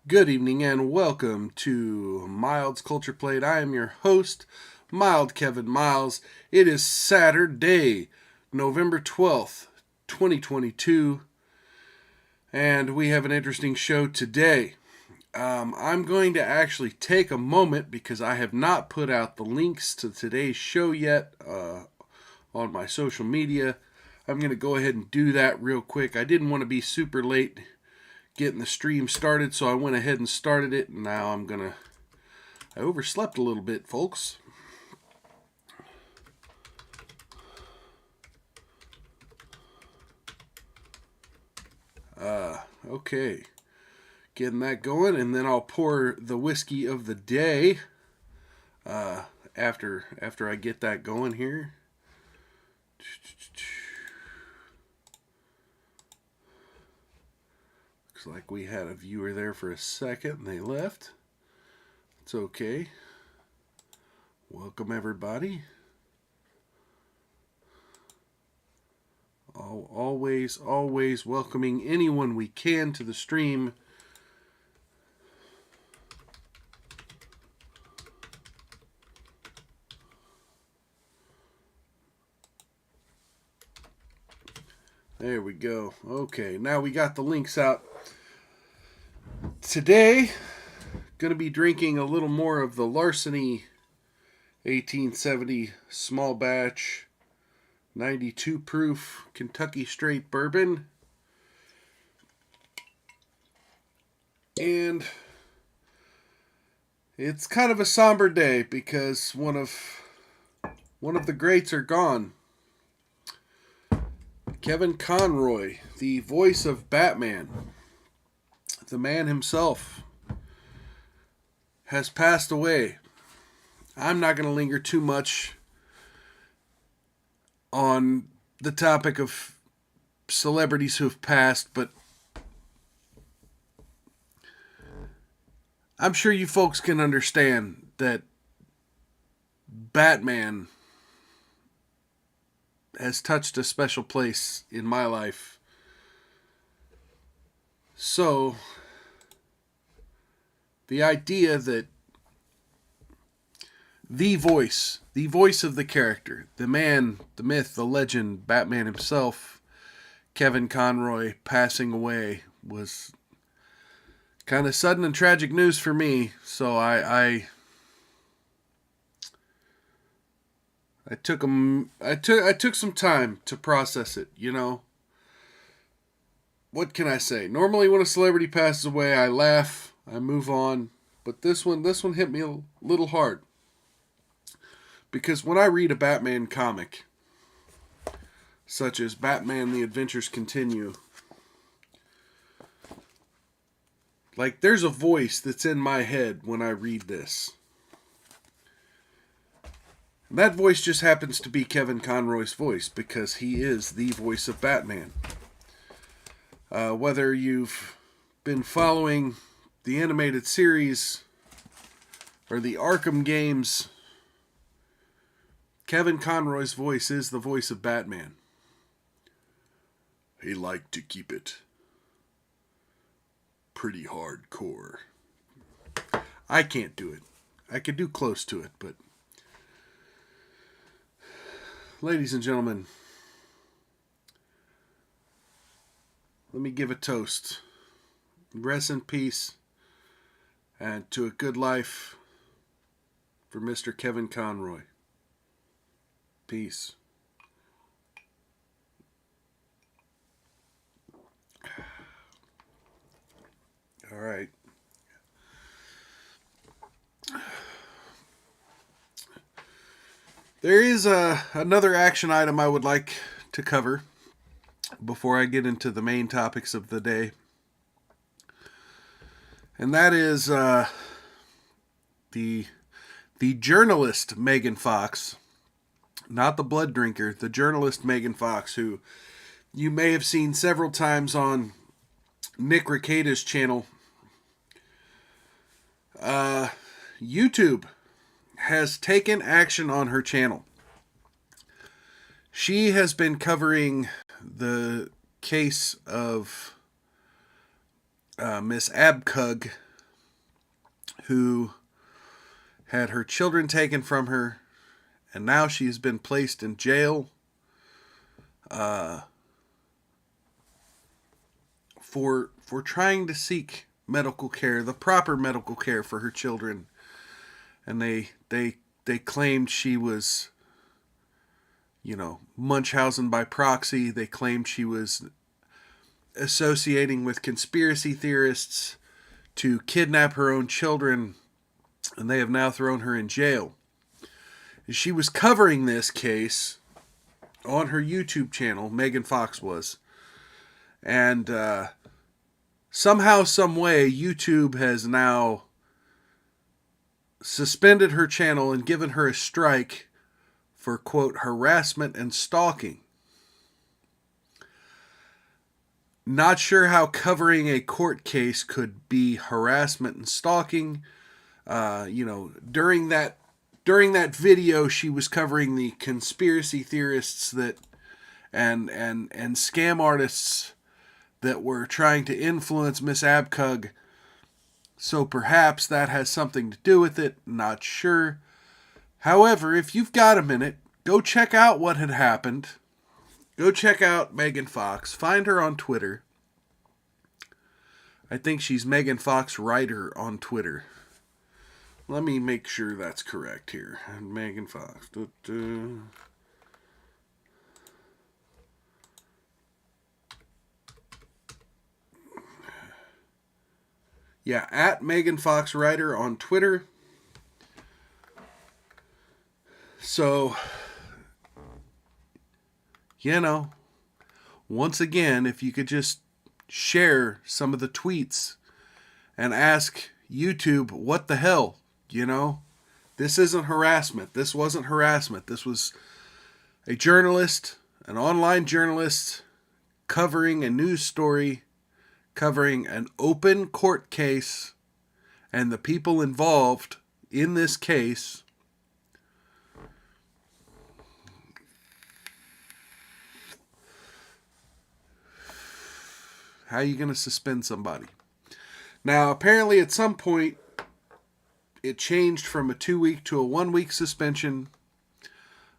Good evening and welcome to Mild's Culture Plate. I am your host, Mild Kevin Miles. It is Saturday, November 12th, 2022, and we have an interesting show today. I'm going to actually take a moment because I have not put out the links to today's show yet on my social media. I'm going to go ahead and do that real quick. I didn't want to be super late getting the stream started, so I went ahead and started it. And now I overslept a little bit, folks. Okay, getting that going, and then I'll pour the whiskey of the day after I get that going here. Looks like we had a viewer there for a second and they left. It's okay. Welcome, everybody. Always welcoming anyone we can to the stream. There we go. Okay, now we got the links out. Today, going to be drinking a little more of the Larceny 1870 small batch 92 proof Kentucky straight bourbon. And it's kind of a somber day because one of the greats are gone. Kevin Conroy, the voice of Batman, the man himself, has passed away. I'm not going to linger too much on the topic of celebrities who have passed, but I'm sure you folks can understand that Batman has touched a special place in my life. So, the idea that the voice of the character, the man, the myth, the legend, Batman himself, Kevin Conroy, passing away was kind of sudden and tragic news for me. So I took some time to process it, you know. What can I say? Normally when a celebrity passes away, I laugh, I move on, but this one hit me a little hard. Because when I read a Batman comic, such as Batman The Adventures Continue, like there's a voice that's in my head when I read this. And that voice just happens to be Kevin Conroy's voice because he is the voice of Batman. Whether you've been following the animated series or the Arkham games, Kevin Conroy's voice is the voice of Batman. He liked to keep it pretty hardcore. I can't do it. I could do close to it, but ladies and gentlemen, let me give a toast. Rest in peace and to a good life for Mr. Kevin Conroy. Peace. All right. There is another action item I would like to cover before I get into the main topics of the day. And that is the journalist Megan Fox, not the blood drinker, the journalist Megan Fox, who you may have seen several times on Nick Rekieta's channel. YouTube has taken action on her channel. She has been covering the case of Miss Abcug who had her children taken from her, and now she has been placed in jail for trying to seek medical care, the proper medical care for her children. And they claimed she was, Munchausen by proxy. They claimed she was associating with conspiracy theorists to kidnap her own children, and they have now thrown her in jail. She was covering this case on her YouTube channel, Megan Fox was. And somehow, some way, YouTube has now suspended her channel and given her a strike for, quote, harassment and stalking. Not sure how covering a court case could be harassment and stalking. During that video, she was covering the conspiracy theorists that and scam artists that were trying to influence Miss Abcug. So perhaps that has something to do with it. Not sure. However, if you've got a minute, go check out what had happened. Go check out Megan Fox. Find her on Twitter. I think she's Megan Fox Writer on Twitter. Let me make sure that's correct here. Megan Fox. Yeah, at Megan Fox Writer on Twitter. So, once again, if you could just share some of the tweets and ask YouTube, what the hell, This isn't harassment. This wasn't harassment. This was a journalist, an online journalist, covering a news story, covering an open court case, and the people involved in this case. How are you going to suspend somebody? Now, apparently at some point, it changed from a 2-week to a 1-week suspension.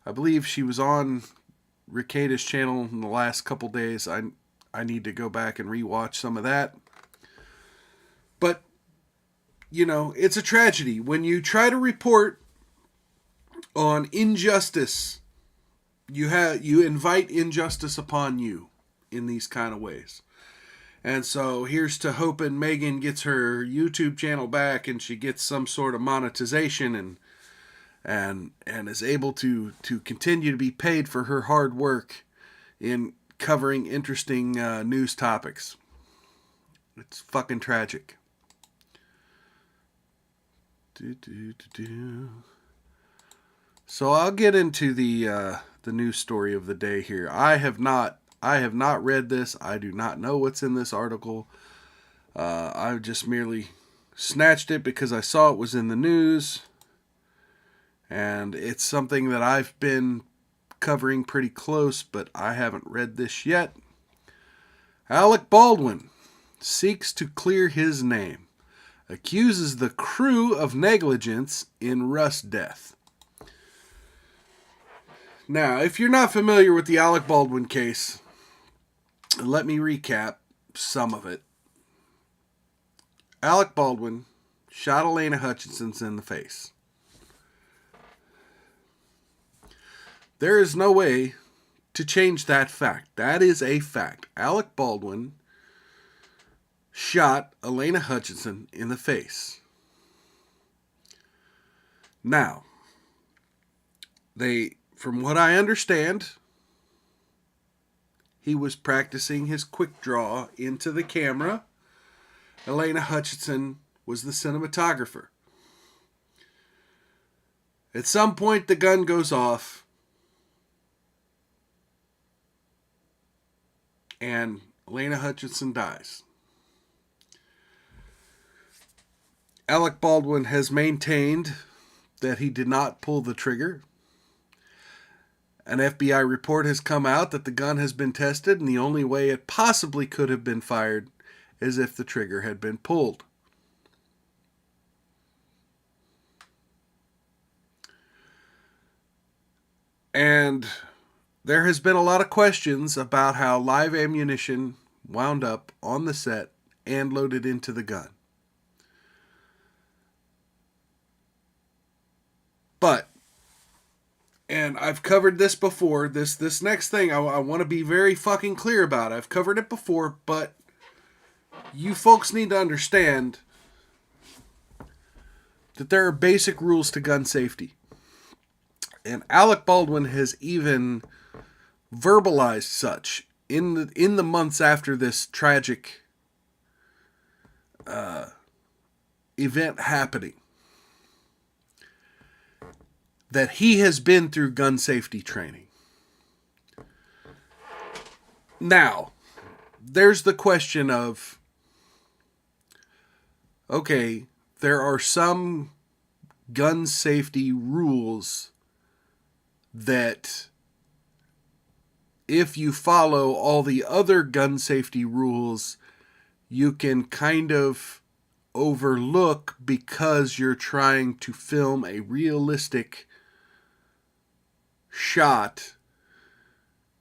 I believe she was on Ricada's channel in the last couple days. I need to go back and rewatch some of that. But, it's a tragedy. When you try to report on injustice, you invite injustice upon you in these kind of ways. And so here's to hoping Megan gets her YouTube channel back and she gets some sort of monetization and is able to continue to be paid for her hard work in covering interesting news topics. It's fucking tragic. So I'll get into the news story of the day here. I have not read this. I do not know what's in this article. I just merely snatched it because I saw it was in the news. And it's something that I've been covering pretty close, but I haven't read this yet. Alec Baldwin seeks to clear his name. Accuses the crew of negligence in Russ death. Now, if you're not familiar with the Alec Baldwin case, let me recap some of it. Alec Baldwin shot Elena Hutchinson in the face. There is no way to change that fact. That is a fact. Alec Baldwin shot Elena Hutchinson in the face. Now, from what I understand, he was practicing his quick draw into the camera. Elena Hutchinson was the cinematographer. At some point, the gun goes off, and Elena Hutchinson dies. Alec Baldwin has maintained that he did not pull the trigger. An FBI report has come out that the gun has been tested, and the only way it possibly could have been fired is if the trigger had been pulled. And there has been a lot of questions about how live ammunition wound up on the set and loaded into the gun. But, and I've covered this before, this next thing I want to be very fucking clear about. I've covered it before, but you folks need to understand that there are basic rules to gun safety. And Alec Baldwin has even verbalized such in the months after this tragic event happening, that he has been through gun safety training. Now, there's the question of, okay, there are some gun safety rules that if you follow all the other gun safety rules, you can kind of overlook because you're trying to film a realistic shot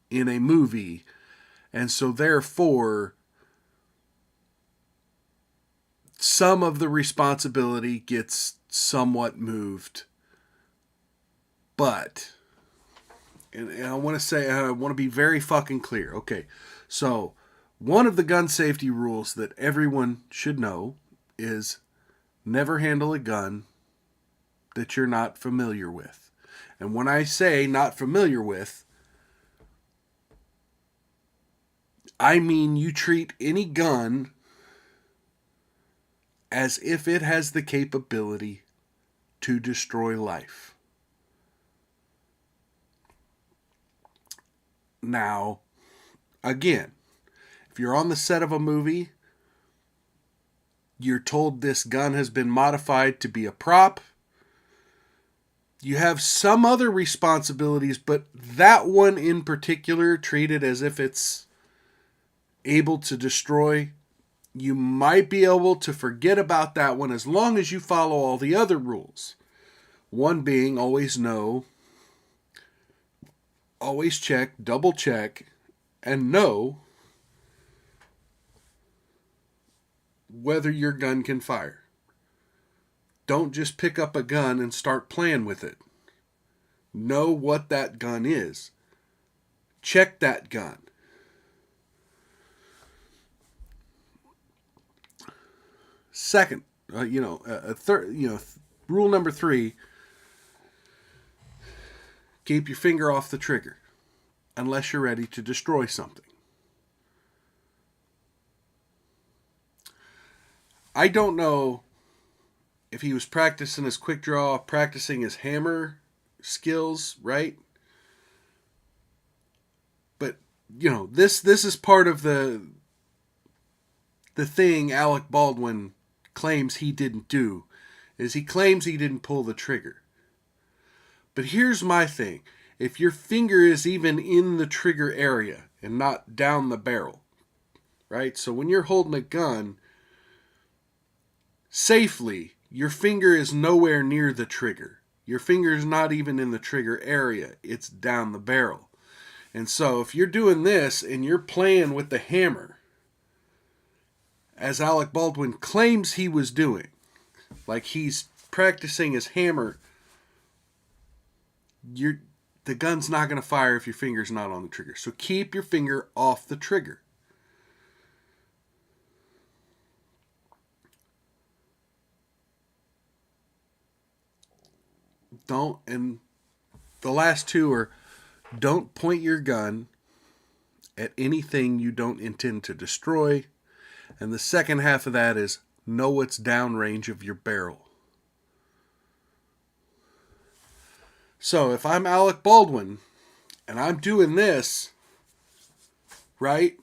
in a movie. And so therefore, some of the responsibility gets somewhat moved. But, and I want to say, I want to be very fucking clear. Okay, so one of the gun safety rules that everyone should know is never handle a gun that you're not familiar with. And when I say not familiar with, I mean you treat any gun as if it has the capability to destroy life. Now, again, if you're on the set of a movie, you're told this gun has been modified to be a prop, you have some other responsibilities, but that one in particular, treated as if it's able to destroy, you might be able to forget about that one as long as you follow all the other rules. One being always know, always check, double check, and know whether your gun can fire. Don't just pick up a gun and start playing with it. Know what that gun is. Check that gun. Second, rule number 3, keep your finger off the trigger unless you're ready to destroy something. I don't know if he was practicing his quick draw, practicing his hammer skills, right? But, this is part of the thing Alec Baldwin claims he didn't do, is he claims he didn't pull the trigger. But here's my thing. If your finger is even in the trigger area and not down the barrel, right? So when you're holding a gun safely, your finger is nowhere near the trigger. Your finger is not even in the trigger area. It's down the barrel. And so if you're doing this and you're playing with the hammer, as Alec Baldwin claims he was doing, like he's practicing his hammer, the gun's not going to fire if your finger's not on the trigger. So keep your finger off the trigger. And the last 2 are, don't point your gun at anything you don't intend to destroy. And the second half of that is, know what's downrange of your barrel. So if I'm Alec Baldwin and I'm doing this, right?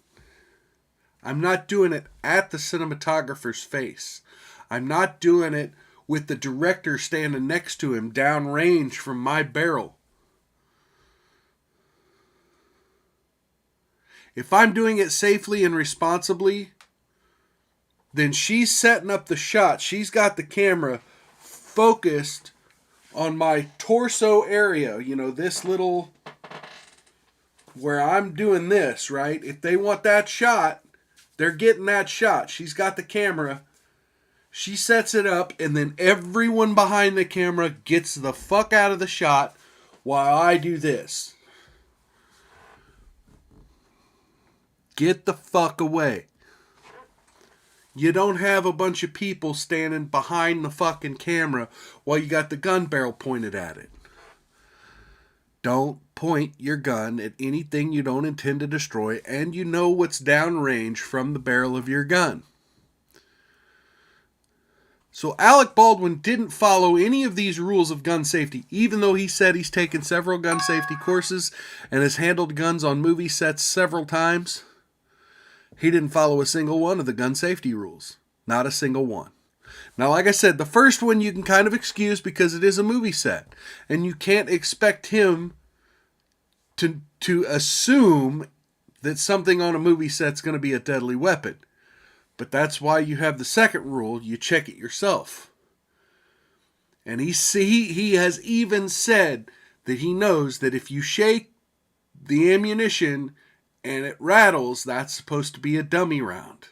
I'm not doing it at the cinematographer's face. I'm not doing it with the director standing next to him downrange from my barrel. If I'm doing it safely and responsibly, then she's setting up the shot. She's got the camera focused on my torso area, this little where I'm doing this, right? If they want that shot, they're getting that shot. She's got the camera. She sets it up, and then everyone behind the camera gets the fuck out of the shot while I do this. Get the fuck away. You don't have a bunch of people standing behind the fucking camera while you got the gun barrel pointed at it. Don't point your gun at anything you don't intend to destroy, and you know what's downrange from the barrel of your gun. So Alec Baldwin didn't follow any of these rules of gun safety, even though he said he's taken several gun safety courses and has handled guns on movie sets several times. He didn't follow a single one of the gun safety rules. Not a single one. Now, like I said, the first one you can kind of excuse because it is a movie set. And you can't expect him to assume that something on a movie set's going to be a deadly weapon. But that's why you have the second rule. You check it yourself. And he has even said that he knows that if you shake the ammunition and it rattles, that's supposed to be a dummy round.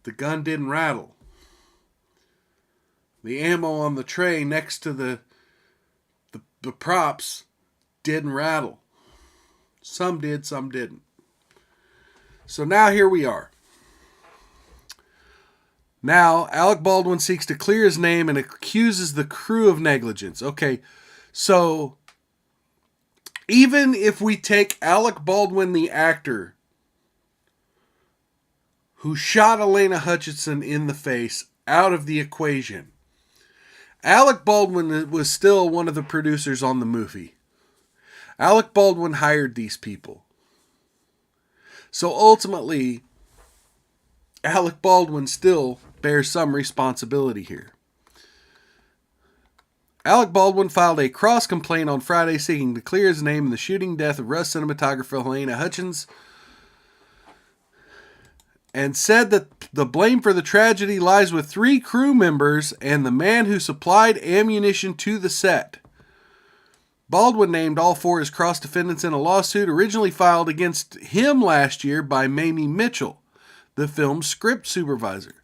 The gun didn't rattle. The ammo on the tray next to the props didn't rattle. Some did, some didn't. So now here we are. Now, Alec Baldwin seeks to clear his name and accuses the crew of negligence. Okay, so even if we take Alec Baldwin, the actor, who shot Elena Hutchinson in the face, out of the equation, Alec Baldwin was still one of the producers on the movie. Alec Baldwin hired these people. So ultimately, Alec Baldwin still bears some responsibility here. Alec Baldwin filed a cross-complaint on Friday seeking to clear his name in the shooting death of Russ cinematographer Helena Hutchins, and said that the blame for the tragedy lies with 3 crew members and the man who supplied ammunition to the set. Baldwin named all 4 as cross-defendants in a lawsuit originally filed against him last year by Mamie Mitchell, the film's script supervisor.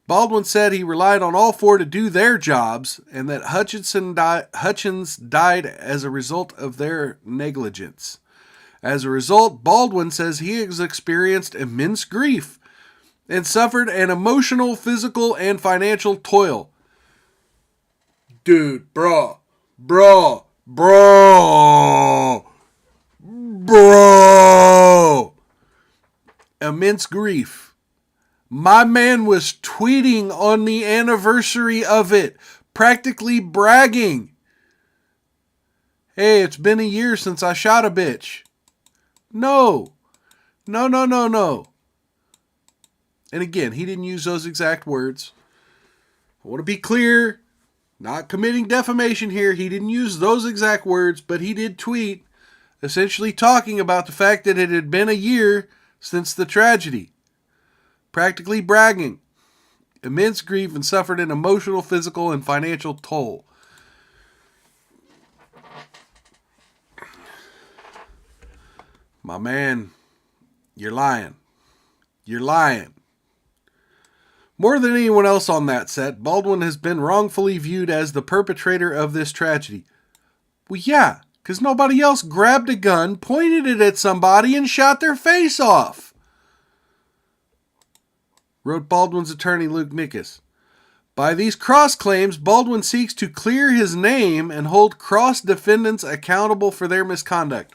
Baldwin said he relied on all 4 to do their jobs and that Hutchins died as a result of their negligence. As a result, Baldwin says he has experienced immense grief and suffered an emotional, physical, and financial toil. Dude, bro. Immense grief. My man was tweeting on the anniversary of it, practically bragging. Hey, it's been a year since I shot a bitch. No. And again, he didn't use those exact words. I want to be clear, not committing defamation here. He didn't use those exact words, but he did tweet, essentially talking about the fact that it had been a year since the tragedy. Practically bragging. Immense grief and suffered an emotional, physical, and financial toll. My man, you're lying. You're lying. More than anyone else on that set, Baldwin has been wrongfully viewed as the perpetrator of this tragedy. Well, yeah, because nobody else grabbed a gun, pointed it at somebody, and shot their face off, wrote Baldwin's attorney Luke Nickus. By these cross-claims, Baldwin seeks to clear his name and hold cross-defendants accountable for their misconduct.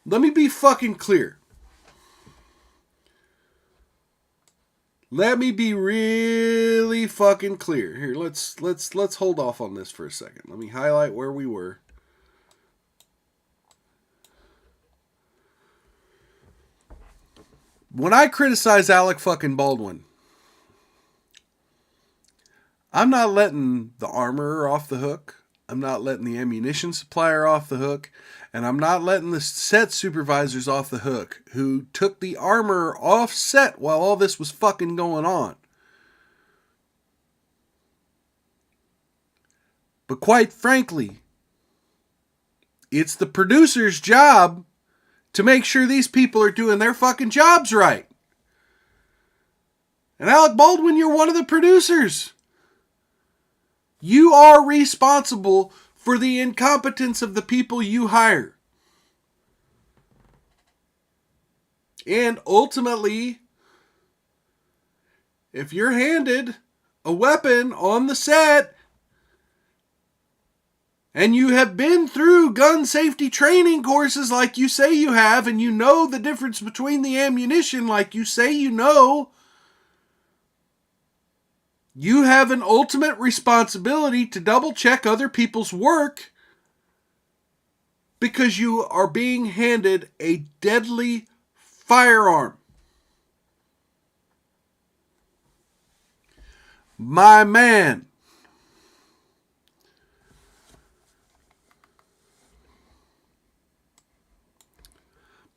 Let me be fucking clear. Let me be really fucking clear. Here, let's hold off on this for a second. Let me highlight where we were. When I criticize Alec fucking Baldwin, I'm not letting the armorer off the hook. I'm not letting the ammunition supplier off the hook. And I'm not letting the set supervisors off the hook who took the armorer off set while all this was fucking going on. But quite frankly, It's the producer's job to make sure these people are doing their fucking jobs right. And Alec Baldwin, you're one of the producers. You are responsible for the incompetence of the people you hire. And ultimately, if you're handed a weapon on the set and you have been through gun safety training courses like you say you have, and you know the difference between the ammunition like you say you know, you have an ultimate responsibility to double check other people's work because you are being handed a deadly firearm. My man.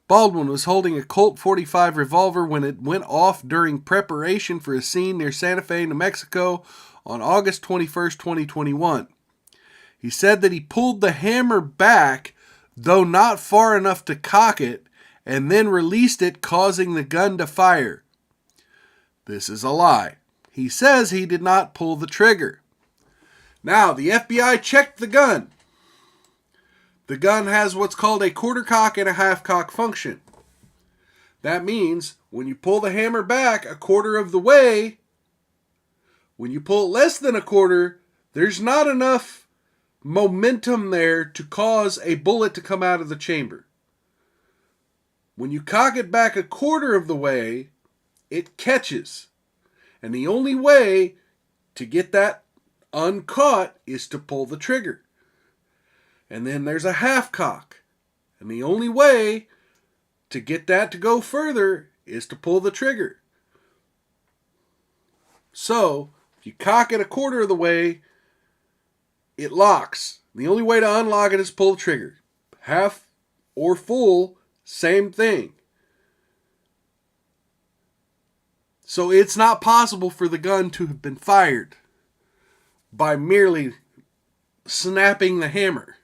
Baldwin was holding a Colt .45 revolver when it went off during preparation for a scene near Santa Fe, New Mexico on August 21st, 2021. He said that he pulled the hammer back, though not far enough to cock it, and then released it, causing the gun to fire. This is a lie. He says he did not pull the trigger. Now, the FBI checked the gun. The gun has what's called a quarter cock and a half cock function. That means when you pull the hammer back a quarter of the way, when you pull it less than a quarter, there's not enough momentum there to cause a bullet to come out of the chamber. When you cock it back a quarter of the way, it catches. And the only way to get that uncaught is to pull the trigger. And then there's a half cock. And the only way to get that to go further is to pull the trigger. So, if you cock it a quarter of the way, it locks. The only way to unlock it is pull the trigger. Half or full, same thing. So it's not possible for the gun to have been fired by merely snapping the hammer.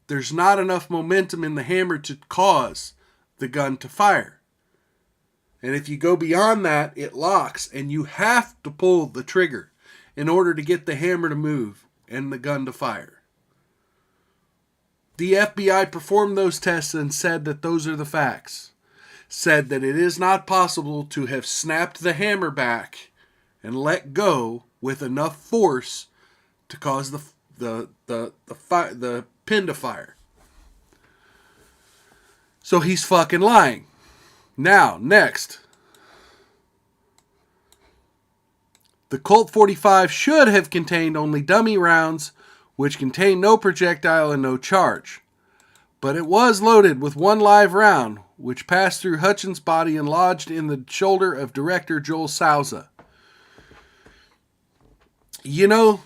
There's not enough momentum in the hammer to cause the gun to fire. And if you go beyond that, it locks, and you have to pull the trigger in order to get the hammer to move and the gun to fire. The FBI performed those tests and said that those are the facts. Said that it is not possible to have snapped the hammer back and let go with enough force to cause the pin to fire. So he's fucking lying. Now, next. The Colt .45 should have contained only dummy rounds, which contained no projectile and no charge. But it was loaded with one live round, which passed through Hutchins' body and lodged in the shoulder of director Joel Souza. You know,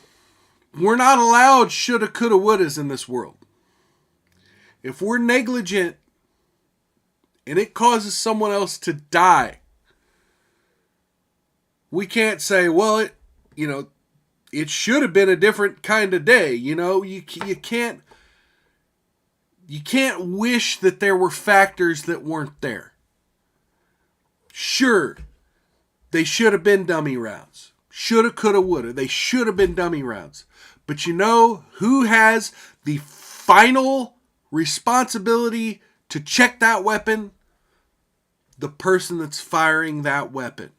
we're not allowed shoulda, coulda, wouldas in this world. If we're negligent and it causes someone else to die, we can't say, well, it should have been a different kind of day. You can't wish that there were factors that weren't there. Sure, they should have been dummy rounds. Shoulda, coulda, woulda. They should have been dummy rounds. But you know who has the final responsibility to check that weapon? The person that's firing that weapon.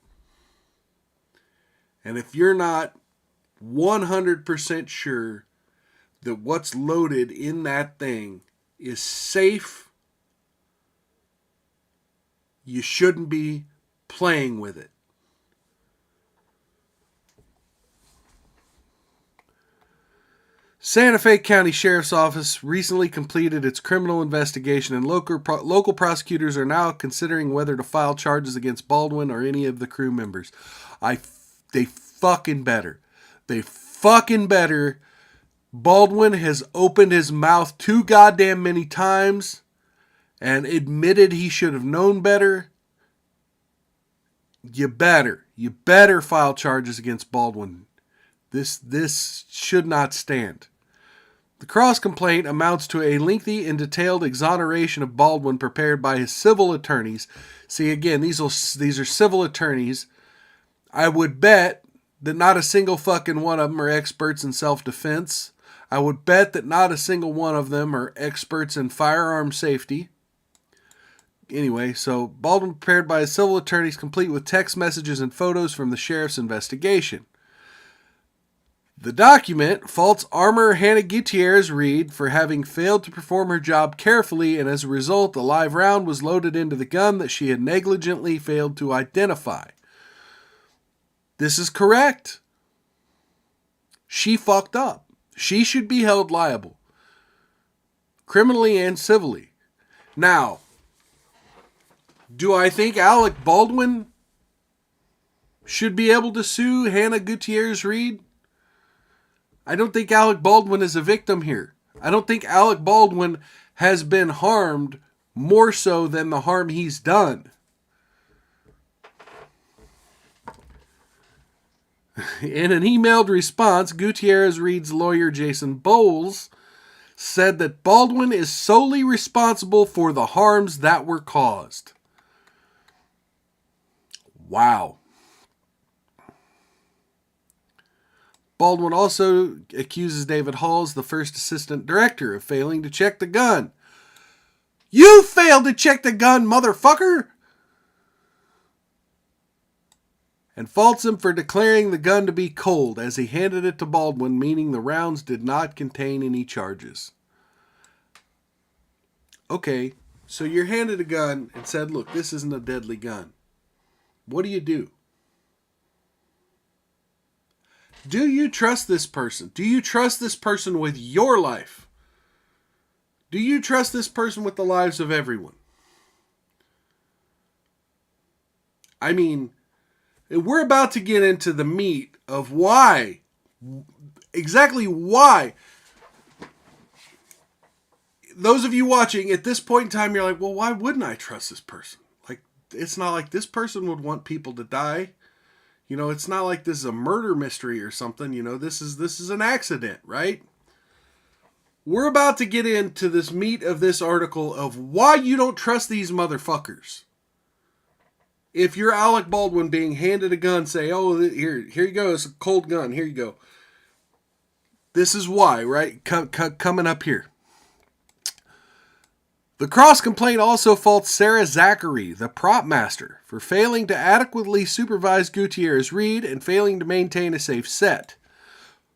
And if you're not 100% sure that what's loaded in that thing is safe, you shouldn't be playing with it. Santa Fe County Sheriff's Office recently completed its criminal investigation, and local prosecutors are now considering whether to file charges against Baldwin or any of the crew members. They fucking better. They fucking better. Baldwin has opened his mouth too goddamn many times and admitted he should have known better. You better file charges against Baldwin. This should not stand. The cross-complaint amounts to a lengthy and detailed exoneration of Baldwin prepared by his civil attorneys. See, again, these are civil attorneys. I would bet that not a single fucking one of them are experts in self-defense. I would bet that not a single one of them are experts in firearm safety. Anyway, so Baldwin prepared by his civil attorneys, complete with text messages and photos from the sheriff's investigation. The document faults armor Hannah Gutierrez Reed for having failed to perform her job carefully, and as a result, a live round was loaded into the gun that she had negligently failed to identify. This is correct. She fucked up. She should be held liable, criminally and civilly. Now, do I think Alec Baldwin should be able to sue Hannah Gutierrez Reed? I don't think Alec Baldwin is a victim here. I don't think Alec Baldwin has been harmed more so than the harm he's done. In an emailed response, Gutierrez Reed's lawyer, Jason Bowles, said that Baldwin is solely responsible for the harms that were caused. Wow. Baldwin also accuses David Halls, the first assistant director, of failing to check the gun. You failed to check the gun, motherfucker! And faults him for declaring the gun to be cold as he handed it to Baldwin, meaning the rounds did not contain any charges. Okay, so you're handed a gun and said, look, this isn't a deadly gun. What do? Do you trust this person? Do you trust this person with your life? Do you trust this person with the lives of everyone? I mean, we're about to get into the meat of why. Exactly why. Those of you watching, at this point in time, you're like, well, why wouldn't I trust this person? Like, it's not like this person would want people to die. You know, it's not like this is a murder mystery or something. You know, this is an accident, right? We're about to get into this meat of this article of why you don't trust these motherfuckers. If you're Alec Baldwin being handed a gun, say, oh, here you go, it's a cold gun, here you go. This is why, right? Coming up here. The cross-complaint also faults Sarah Zachary, the prop master, for failing to adequately supervise Gutierrez Reed and failing to maintain a safe set.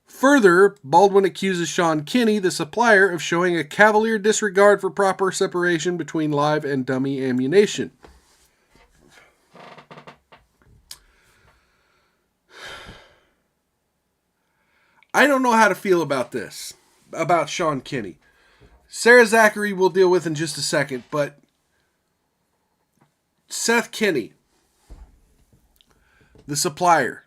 Further, Baldwin accuses Sean Kinney, the supplier, of showing a cavalier disregard for proper separation between live and dummy ammunition. I don't know how to feel about this, about Sean Kinney. Sarah Zachary we'll deal with in just a second, but Seth Kinney, the supplier.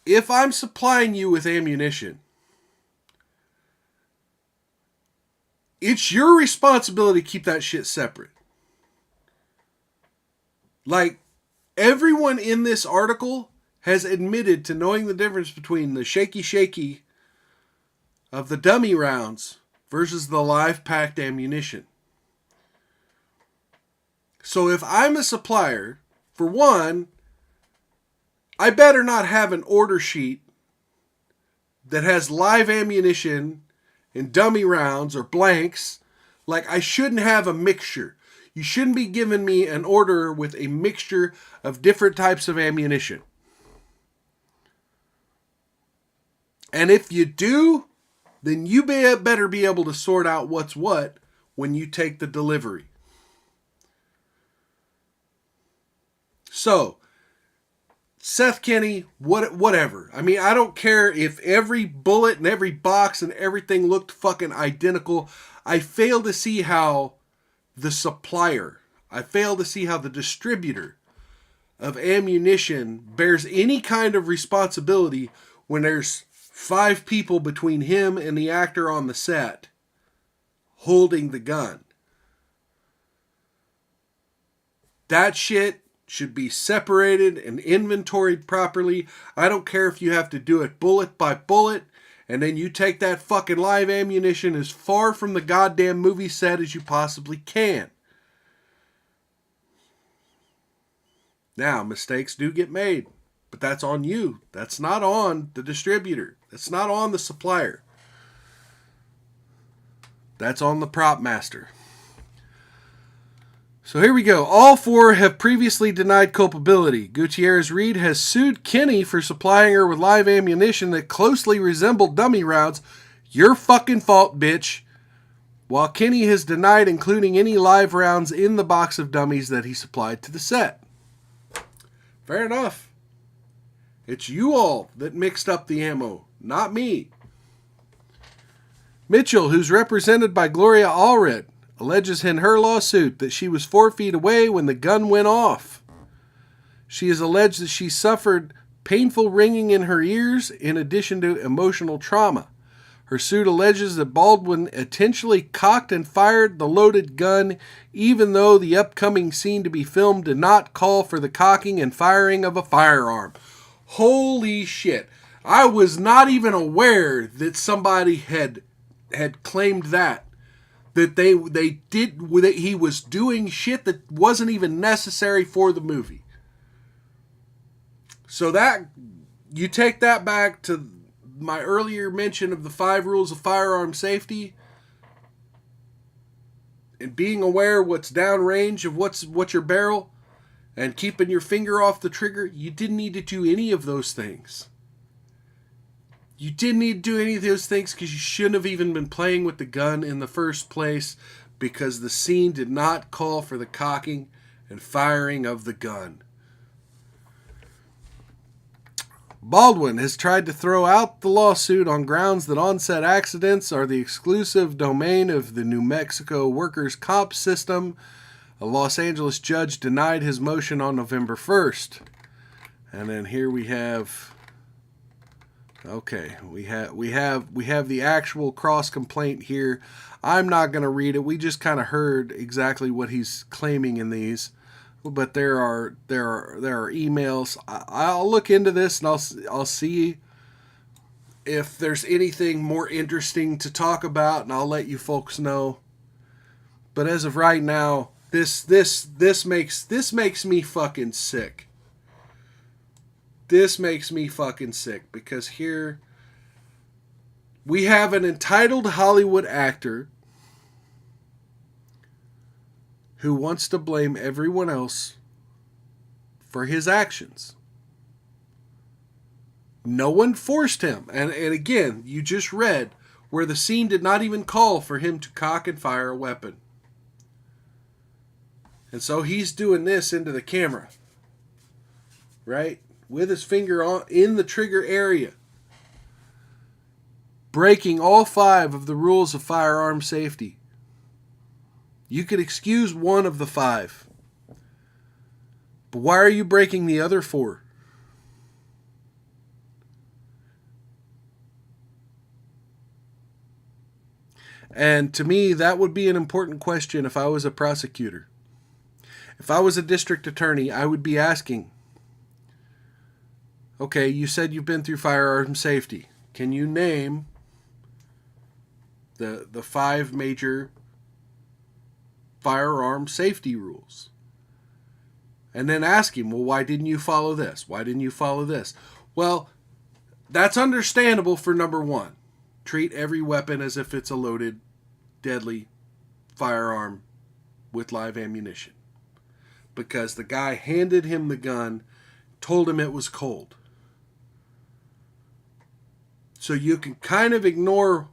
If I'm supplying you with ammunition, it's your responsibility to keep that shit separate. Like, everyone in this article has admitted to knowing the difference between the shaky of the dummy rounds versus the live packed ammunition. So if I'm a supplier, for one, I better not have an order sheet that has live ammunition and dummy rounds or blanks. Like, I shouldn't have a mixture. You shouldn't be giving me an order with a mixture of different types of ammunition. And if you do, then you better be able to sort out what's what when you take the delivery. So, Seth Kinney, whatever. I mean, I don't care if every bullet and every box and everything looked fucking identical. I fail to see how the supplier, I fail to see how the distributor of ammunition bears any kind of responsibility when there's 5 people between him and the actor on the set holding the gun. That shit should be separated and inventoried properly. I don't care if you have to do it bullet by bullet, and then you take that fucking live ammunition as far from the goddamn movie set as you possibly can. Now, mistakes do get made, but that's on you. That's not on the distributor. That's not on the supplier. That's on the prop master. So here we go. All four have previously denied culpability. Gutierrez-Reed has sued Kinney for supplying her with live ammunition that closely resembled dummy rounds. Your fucking fault, bitch. While Kinney has denied including any live rounds in the box of dummies that he supplied to the set. Fair enough. It's you all that mixed up the ammo, not me. Mitchell, who's represented by Gloria Allred, alleges in her lawsuit that she was 4 feet away when the gun went off. She has alleged that she suffered painful ringing in her ears in addition to emotional trauma. Her suit alleges that Baldwin intentionally cocked and fired the loaded gun, even though the upcoming scene to be filmed did not call for the cocking and firing of a firearm. Holy shit. I was not even aware that somebody had claimed that he was doing shit that wasn't even necessary for the movie. So that, you take that back to my earlier mention of the 5 rules of firearm safety, and being aware what's downrange of what's your barrel, and keeping your finger off the trigger. You didn't need to do any of those things. You didn't need to do any of those things because you shouldn't have even been playing with the gun in the first place, because the scene did not call for the cocking and firing of the gun. Baldwin has tried to throw out the lawsuit on grounds that on-set accidents are the exclusive domain of the New Mexico workers' comp system. A Los Angeles judge denied his motion on November 1st. And then here we have... Okay, we have the actual cross complaint here. I'm not going to read it. We just kind of heard exactly what he's claiming in these, but there are emails. I'll look into this and I'll see if there's anything more interesting to talk about, and I'll let you folks know. But as of right now, this makes me fucking sick. This makes me fucking sick, because here we have an entitled Hollywood actor who wants to blame everyone else for his actions. No one forced him. And again, you just read where the scene did not even call for him to cock and fire a weapon. And so he's doing this into the camera, right? With his finger in the trigger area, breaking all 5 of the rules of firearm safety. You could excuse 1 of the 5, but why are you breaking the other 4? And to me, that would be an important question if I was a prosecutor. If I was a district attorney, I would be asking, okay, you said you've been through firearm safety. Can you name the 5 major firearm safety rules? And then ask him, well, why didn't you follow this? Why didn't you follow this? Well, that's understandable for number 1. Treat every weapon as if it's a loaded, deadly firearm with live ammunition. Because the guy handed him the gun, told him it was cold. So you can kind of ignore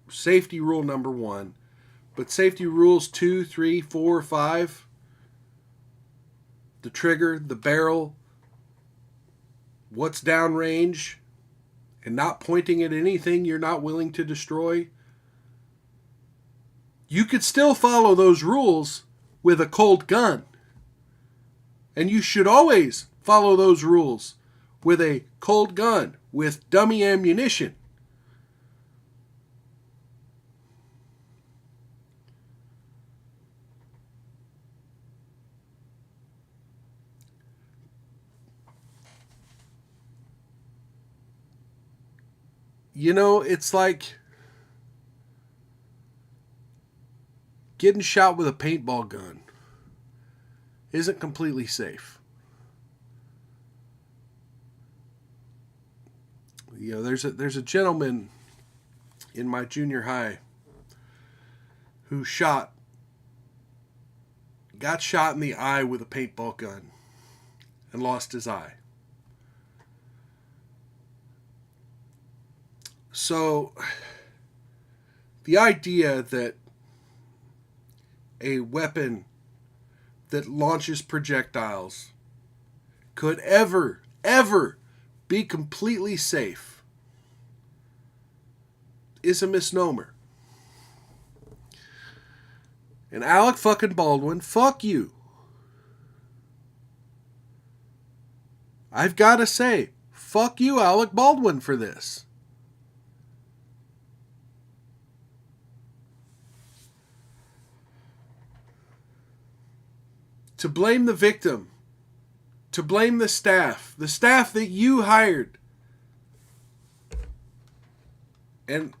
safety rule number 1, but safety rules 2, 3, 4, 5, the trigger, the barrel, what's downrange, and not pointing at anything you're not willing to destroy. You could still follow those rules with a cold gun. And you should always follow those rules with a cold gun, with dummy ammunition. it's like getting shot with a paintball gun isn't completely safe. There's a gentleman in my junior high who got shot in the eye with a paintball gun and lost his eye. So, the idea that a weapon that launches projectiles could ever be completely safe is a misnomer. And Alec fucking Baldwin, fuck you. I've got to say, fuck you, Alec Baldwin, for this. To blame the victim, to blame the staff that you hired. And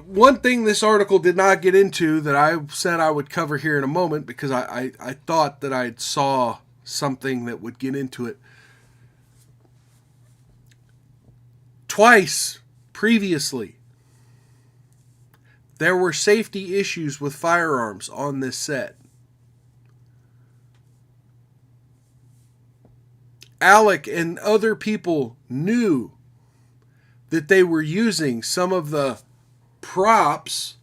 one thing this article did not get into that I said I would cover here in a moment, because I thought that I saw something that would get into it. Twice previously, there were safety issues with firearms on this set. Alec and other people knew that they were using some of the props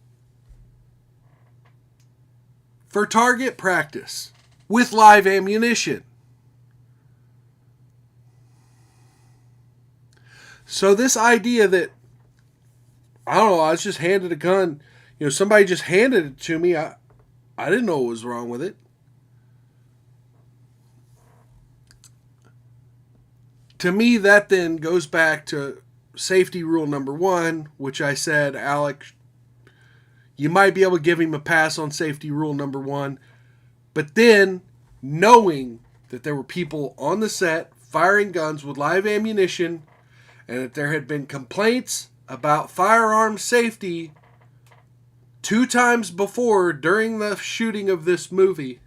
for target practice with live ammunition. So this idea that, I don't know, I was just handed a gun, somebody just handed it to me, I didn't know what was wrong with it. To me, that then goes back to safety rule number 1, which I said, Alec, you might be able to give him a pass on safety rule number 1, but then knowing that there were people on the set firing guns with live ammunition, and that there had been complaints about firearm safety 2 times before during the shooting of this movie.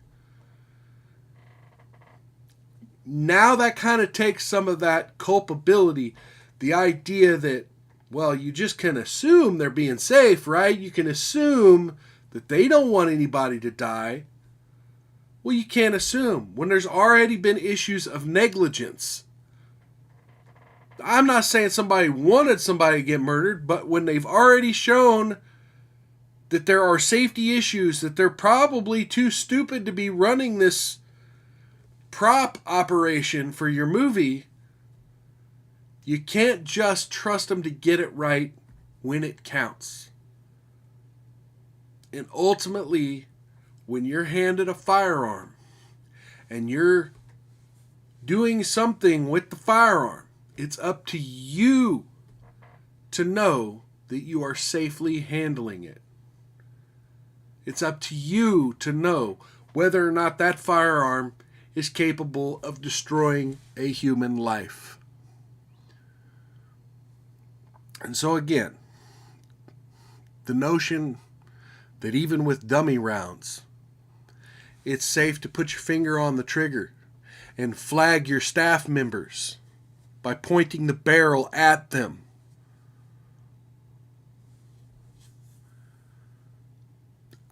Now that kind of takes some of that culpability. The idea that, well, you just can assume they're being safe, right? You can assume that they don't want anybody to die. Well, you can't assume when there's already been issues of negligence. I'm not saying somebody wanted somebody to get murdered, but when they've already shown that there are safety issues, that they're probably too stupid to be running this prop operation for your movie, you can't just trust them to get it right when it counts. And ultimately, when you're handed a firearm and you're doing something with the firearm, it's up to you to know that you are safely handling it. It's up to you to know whether or not that firearm is capable of destroying a human life. And so again, the notion that even with dummy rounds, it's safe to put your finger on the trigger and flag your staff members by pointing the barrel at them.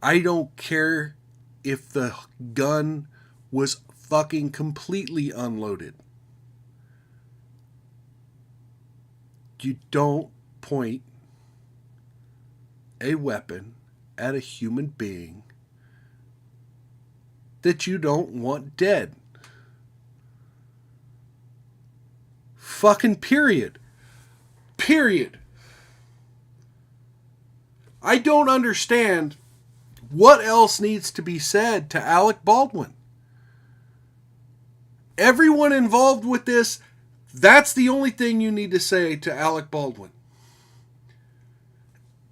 I don't care if the gun was fucking completely unloaded. You don't point a weapon at a human being that you don't want dead. Fucking period. Period. I don't understand what else needs to be said to Alec Baldwin. Everyone involved with this, that's the only thing you need to say to Alec Baldwin.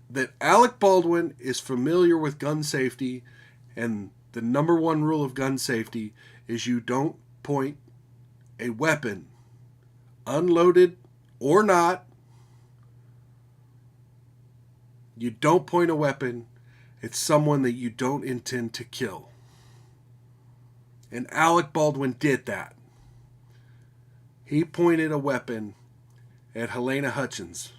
That Alec Baldwin is familiar with gun safety, and the number 1 rule of gun safety is you don't point a weapon, unloaded or not, you don't point a weapon at someone that you don't intend to kill. And Alec Baldwin did that. He pointed a weapon at Helena Hutchins.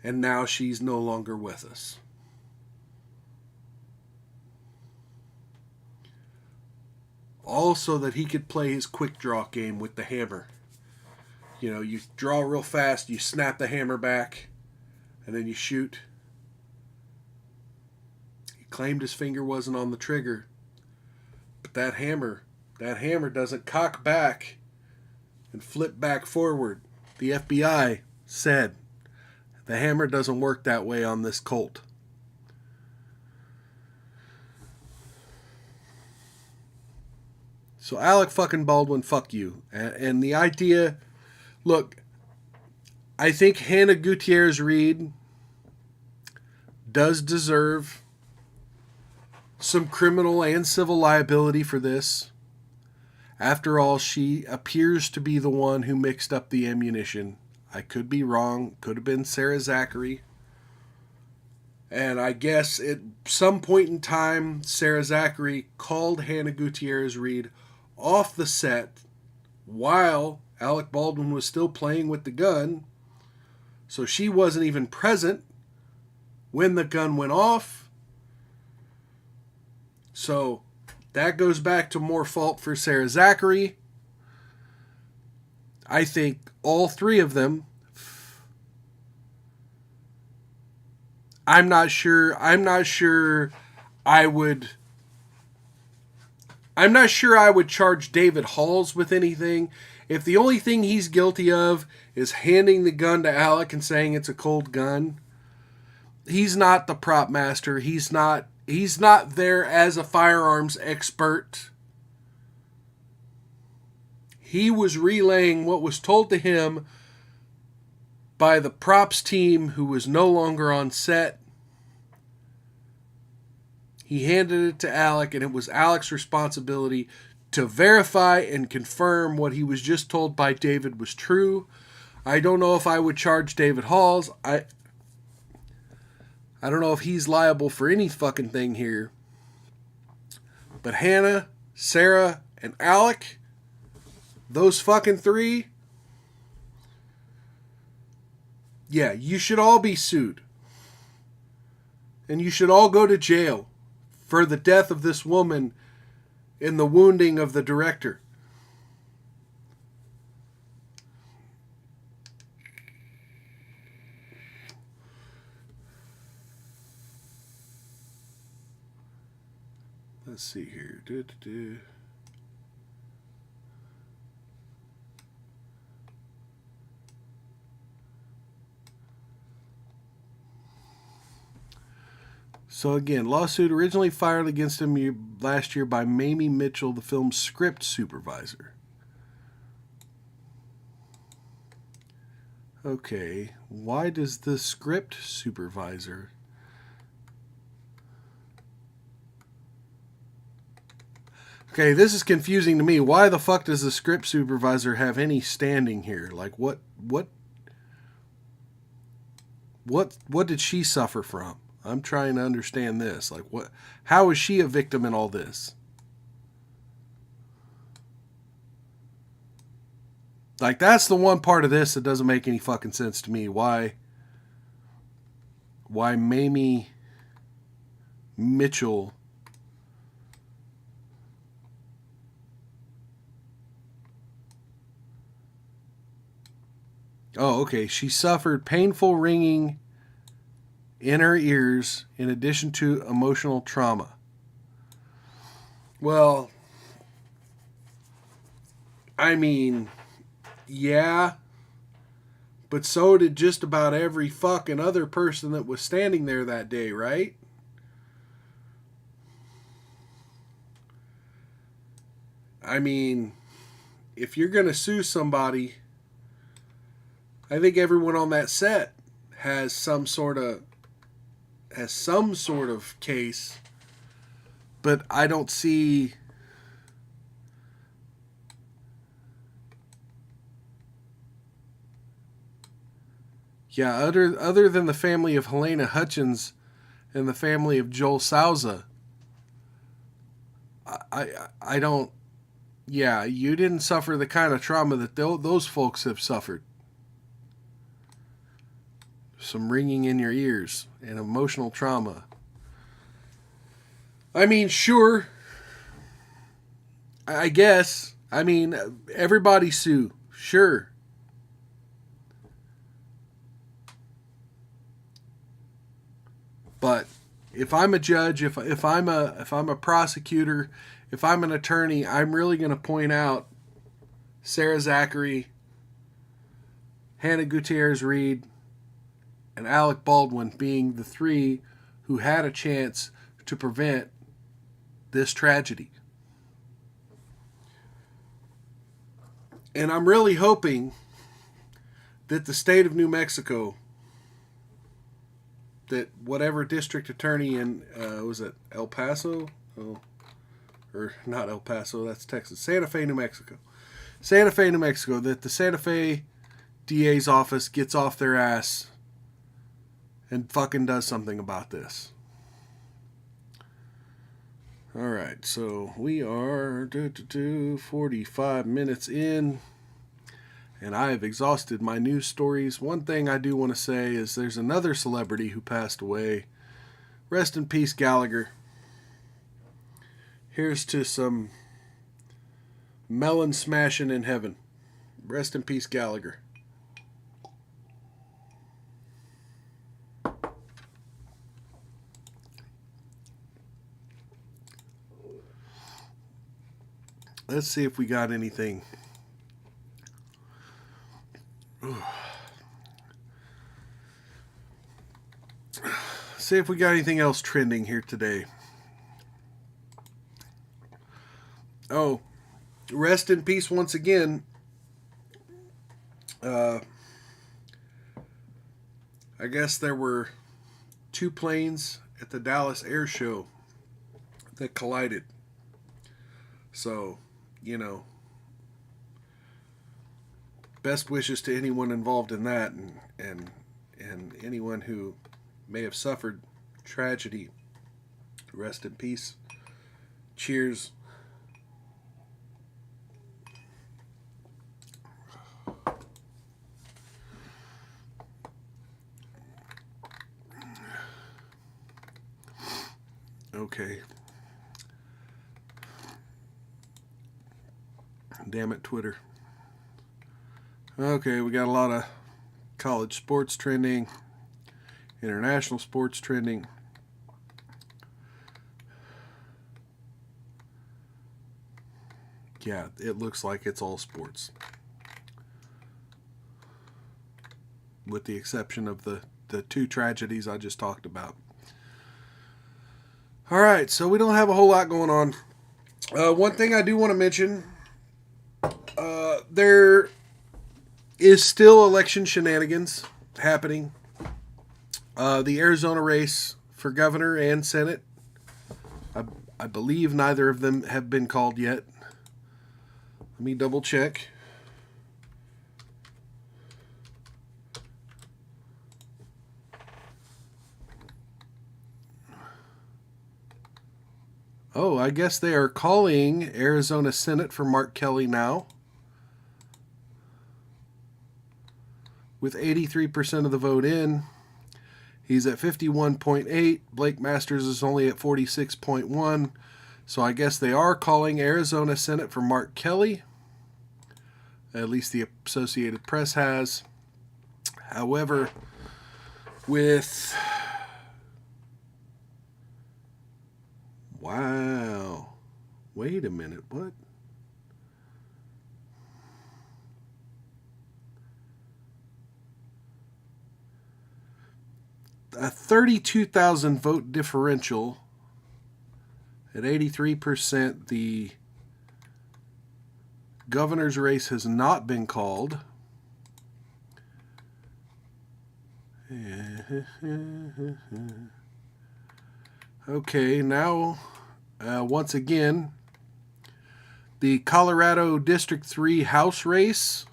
And now she's no longer with us. All so that he could play his quick draw game with the hammer. You know, you draw real fast, you snap the hammer back, and then you shoot. He claimed his finger wasn't on the trigger, but that hammer doesn't cock back and flip back forward. The FBI said the hammer doesn't work that way on this Colt. So Alec fucking Baldwin, fuck you. And the idea, look, I think Hannah Gutierrez Reed does deserve some criminal and civil liability for this. After all, she appears to be the one who mixed up the ammunition. I could be wrong. Could have been Sarah Zachary. And I guess at some point in time, Sarah Zachary called Hannah Gutierrez Reed off the set while Alec Baldwin was still playing with the gun. So she wasn't even present when the gun went off. So that goes back to more fault for Sarah Zachary. I think all three of them. I'm not sure I would charge David Halls with anything. If the only thing he's guilty of is handing the gun to Alec and saying it's a cold gun, he's not the prop master. He's not there as a firearms expert. He was relaying what was told to him by the props team who was no longer on set. He handed it to Alec, and it was Alec's responsibility to verify and confirm what he was just told by David was true. I don't know if I would charge David Halls. I don't know if he's liable for any fucking thing here. But Hannah, Sarah, and Alec, those fucking three, yeah, you should all be sued. And you should all go to jail for the death of this woman and the wounding of the director. Let's see here. So again, lawsuit originally filed against him last year by Mamie Mitchell, the film's script supervisor. Okay, why does the script supervisor... Okay, this is confusing to me. Why the fuck does the script supervisor have any standing here? Like, what did she suffer from? I'm trying to understand this. Like, how is she a victim in all this? Like, that's the one part of this that doesn't make any fucking sense to me. Why Mamie Mitchell... Oh, okay. She suffered painful ringing in her ears in addition to emotional trauma. Well, I mean, yeah, but so did just about every fucking other person that was standing there that day, right? I mean, if you're going to sue somebody, I think everyone on that set has some sort of case, but I don't see Yeah, other than the family of Helena Hutchins and the family of Joel Souza, I don't. Yeah, you didn't suffer the kind of trauma that those folks have suffered. Some ringing in your ears and emotional trauma. I mean, sure. I guess. I mean, everybody sue. Sure. But if I'm a judge, if I'm a prosecutor, if I'm an attorney, I'm really going to point out Sarah Zachary, Hannah Gutierrez Reed, and Alec Baldwin being the three who had a chance to prevent this tragedy. And I'm really hoping that the state of New Mexico, that whatever district attorney in, was it El Paso? Oh, or not El Paso, that's Texas. Santa Fe, New Mexico. Santa Fe, New Mexico, that the Santa Fe DA's office gets off their ass and fucking does something about this. All right, so we are 45 minutes in, and I have exhausted my news stories. One thing I do want to say is there's another celebrity who passed away. Rest in peace, Gallagher. Here's to some melon smashing in heaven. Rest in peace, Gallagher. Let's see if we got anything. See if we got anything else trending here today. Oh, rest in peace once again. I guess there were two planes at the Dallas Air Show that collided. So, you know, best wishes to anyone involved in that, and anyone who may have suffered tragedy. Rest in peace. Cheers. Okay. Damn it, Twitter. Okay, we got a lot of college sports trending, international sports trending. Yeah, it looks like it's all sports. With the exception of the two tragedies I just talked about. All right, so we don't have a whole lot going on. One thing I do want to mention, there is still election shenanigans happening. The Arizona race for governor and Senate, I believe neither of them have been called yet. Let me double check. Oh, I guess they are calling Arizona Senate for Mark Kelly now. With 83% of the vote in. He's at 51.8. Blake Masters is only at 46.1. So I guess they are calling Arizona Senate for Mark Kelly. At least the Associated Press has. However, with... Wow. Wait a minute. What? A 32,000 vote differential at 83%. The governor's race has not been called. Okay, now once again, the Colorado District 3 House race,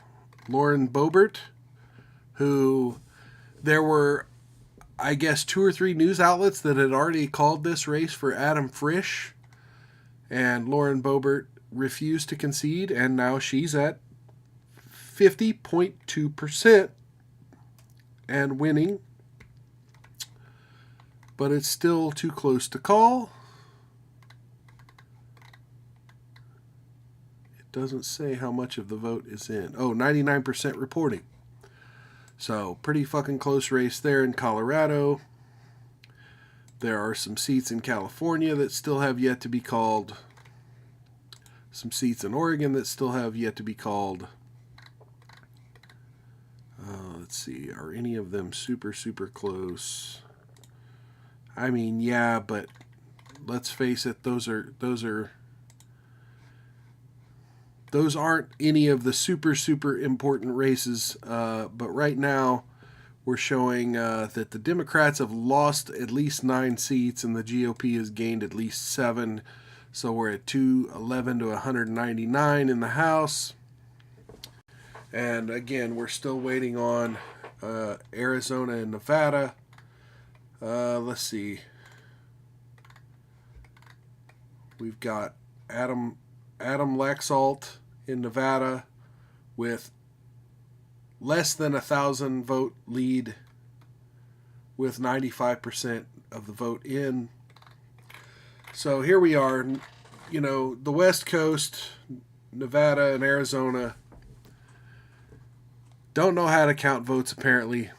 Lauren Boebert, who There were, I guess, 2 or 3 news outlets that had already called this race for Adam Frisch, and Lauren Boebert refused to concede, and now she's at 50.2% and winning. But it's still too close to call. It doesn't say how much of the vote is in. Oh, 99% reporting. So, pretty fucking close race there in Colorado. There are some seats in California that still have yet to be called. Some seats in Oregon that still have yet to be called. Let's see. Are any of them super, super close? I mean, yeah, but let's face it, those aren't any of the super, super important races. But right now, we're showing that the Democrats have lost at least 9 seats and the GOP has gained at least 7. So we're at 211 to 199 in the House. And again, we're still waiting on Arizona and Nevada. Let's see. We've got Adam Laxalt in Nevada with less than 1,000 vote lead with 95% of the vote in. So here we are. You know, the West Coast, Nevada and Arizona don't know how to count votes apparently.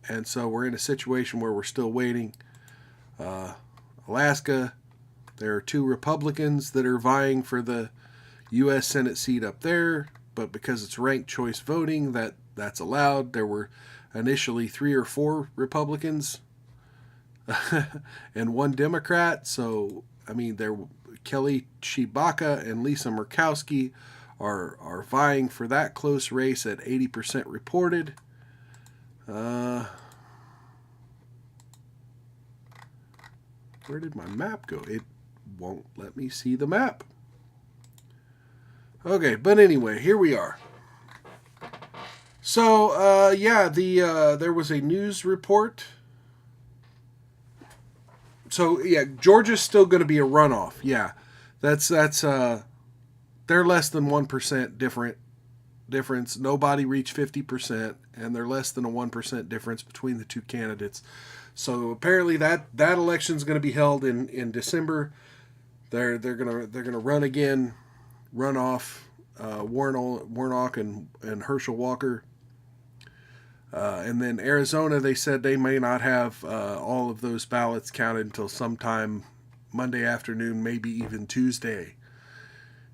And so we're in a situation where we're still waiting. Alaska, there are 2 Republicans that are vying for the U.S. Senate seat up there, but because it's ranked choice voting, that's allowed. There were initially 3 or 4 Republicans and 1 Democrat. So, I mean, Kelly Tshibaka and Lisa Murkowski are vying for that close race at 80% reported. Where did my map go? It won't let me see the map. Okay, but anyway, here we are. So, there was a news report. So, yeah, Georgia's still going to be a runoff. Yeah, that's they're less than 1% difference. Nobody reached 50%, and they're less than a 1% difference between the 2 candidates. So apparently that election is going to be held in December. They're gonna run again, run off Warnock and Herschel Walker. And then Arizona, they said they may not have all of those ballots counted until sometime Monday afternoon, maybe even Tuesday.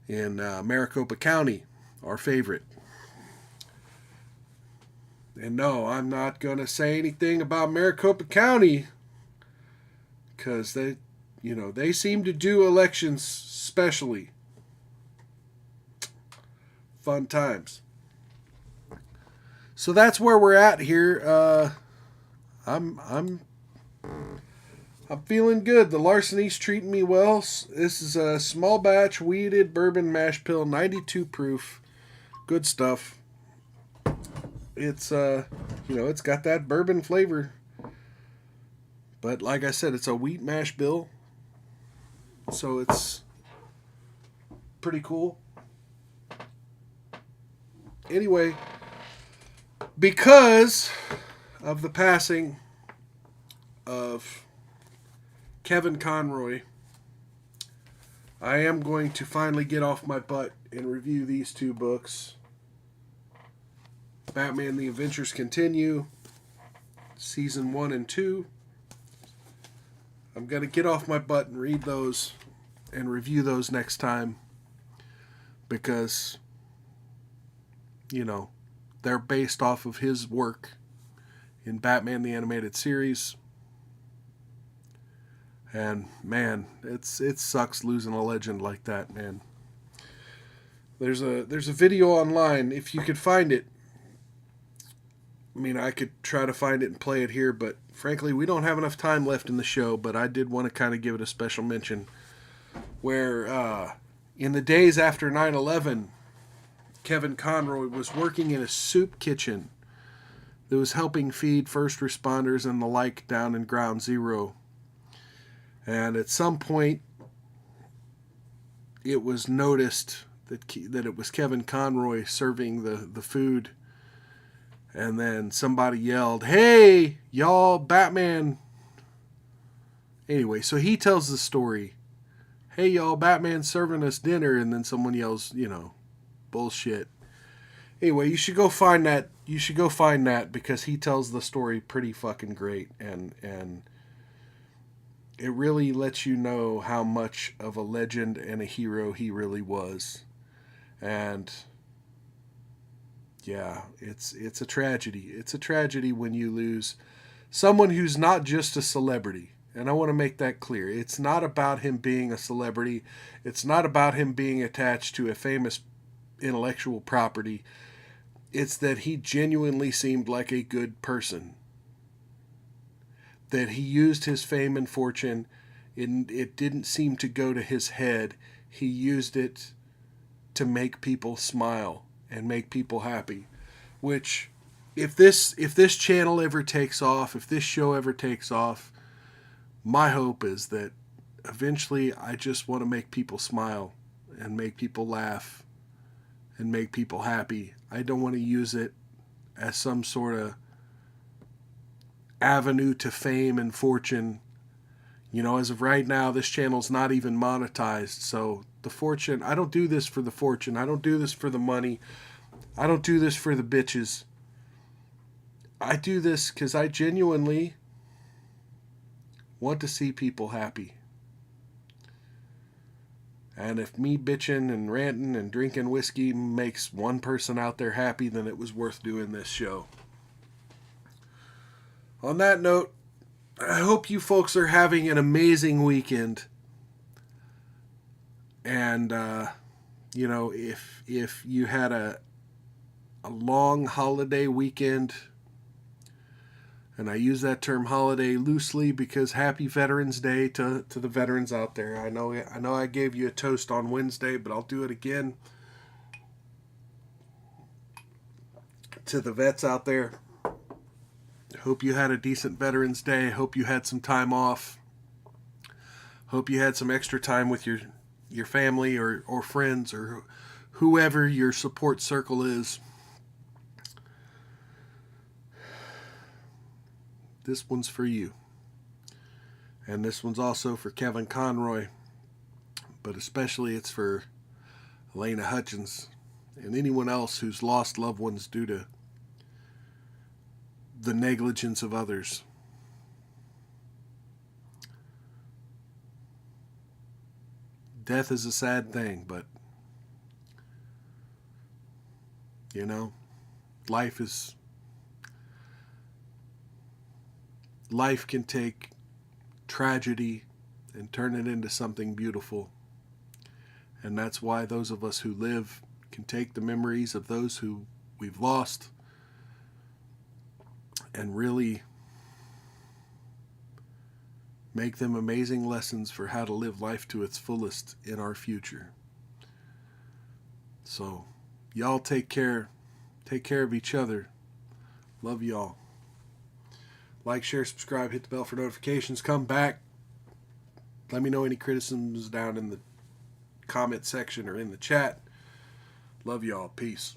In Maricopa County, our favorite. And no, I'm not going to say anything about Maricopa County because they seem to do elections specially. Fun times. So that's where we're at here. I'm feeling good. The larceny's treating me well. This is a small batch weeded bourbon mash pill, 92 proof. Good stuff. It's it's got that bourbon flavor. But like I said, it's a wheat mash bill. So it's pretty cool. Anyway, because of the passing of Kevin Conroy, I am going to finally get off my butt and review these 2 books. Batman The Adventures Continue, Season 1 and 2. I'm going to get off my butt and read those and review those next time because, they're based off of his work in Batman the Animated Series. And, man, it sucks losing a legend like that, man. There's a video online, if you could find it. I mean, I could try to find it and play it here, but frankly, we don't have enough time left in the show, but I did want to kind of give it a special mention where in the days after 9/11, Kevin Conroy was working in a soup kitchen that was helping feed first responders and the like down in Ground Zero. And at some point, it was noticed that it was Kevin Conroy serving the food. And then somebody yelled, "Hey, y'all, Batman." Anyway, so he tells the story. "Hey, y'all, Batman's serving us dinner." And then someone yells, bullshit. Anyway, you should go find that. You should go find that because he tells the story pretty fucking great. And it really lets you know how much of a legend and a hero he really was. And yeah, it's a tragedy. It's a tragedy when you lose someone who's not just a celebrity. And I want to make that clear. It's not about him being a celebrity. It's not about him being attached to a famous intellectual property. It's that he genuinely seemed like a good person. That he used his fame and fortune, and it didn't seem to go to his head. He used it to make people smile and make people happy. Which, if this channel ever takes off, if this show ever takes off, my hope is that eventually I just want to make people smile and make people laugh and make people happy. I don't want to use it as some sort of avenue to fame and fortune. As of right now, this channel's not even monetized. So the fortune, I don't do this for the fortune. I don't do this for the money. I don't do this for the bitches. I do this because I genuinely want to see people happy. And if me bitching and ranting and drinking whiskey makes one person out there happy, then it was worth doing this show. On that note, I hope you folks are having an amazing weekend. And, if you had a long holiday weekend, and I use that term holiday loosely because happy Veterans Day to the veterans out there. I know I gave you a toast on Wednesday, but I'll do it again. To the vets out there, hope you had a decent Veterans Day. Hope you had some time off. Hope you had some extra time with your family or friends or whoever your support circle is. This one's for you. And this one's also for Kevin Conroy. But especially it's for Elena Hutchins and anyone else who's lost loved ones due to the negligence of others. Death is a sad thing, but life can take tragedy and turn it into something beautiful. And that's why those of us who live can take the memories of those who we've lost and really make them amazing lessons for how to live life to its fullest in our future. So, y'all take care. Take care of each other. Love y'all. Like, share, subscribe, hit the bell for notifications. Come back. Let me know any criticisms down in the comment section or in the chat. Love y'all. Peace.